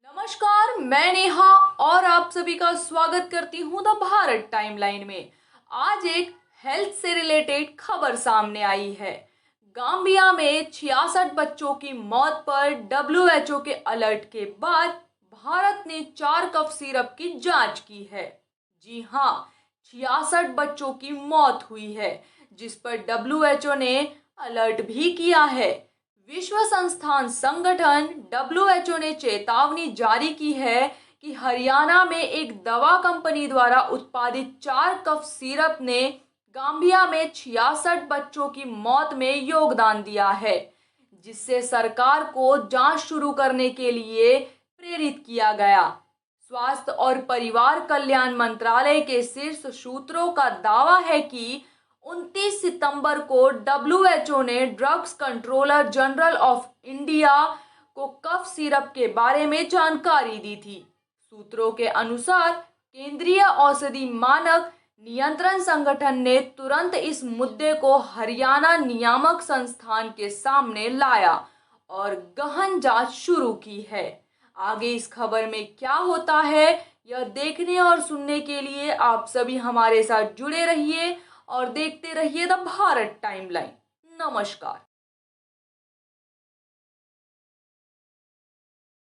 नमस्कार, मैं नेहा और आप सभी का स्वागत करती हूँ द भारत टाइमलाइन में। आज एक हेल्थ से रिलेटेड खबर सामने आई है। गाम्बिया में 66 बच्चों की मौत पर WHO के अलर्ट के बाद भारत ने 4 कफ सिरप की जांच की है। जी हाँ, 66 बच्चों की मौत हुई है, जिस पर WHO ने अलर्ट भी किया है। विश्व संस्थान संगठन WHO ने चेतावनी जारी की है कि हरियाणा में एक दवा कंपनी द्वारा उत्पादित 4 कफ सिरप ने गाम्बिया में 66 बच्चों की मौत में योगदान दिया है, जिससे सरकार को जांच शुरू करने के लिए प्रेरित किया गया। स्वास्थ्य और परिवार कल्याण मंत्रालय के शीर्ष सूत्रों का दावा है कि 29 सितंबर को WHO ने drugs controller general of India को कफ सिरप के बारे में जानकारी दी थी। सूत्रों के अनुसार केंद्रीय औषधि मानक नियंत्रण संगठन ने तुरंत इस मुद्दे को हरियाणा नियामक संस्थान के सामने लाया और गहन जांच शुरू की है। आगे इस खबर में क्या होता है, यह देखने और सुनने के लिए आप सभी हमारे साथ जुड़े रहिए और देखते रहिए द भारत टाइमलाइन। नमस्कार।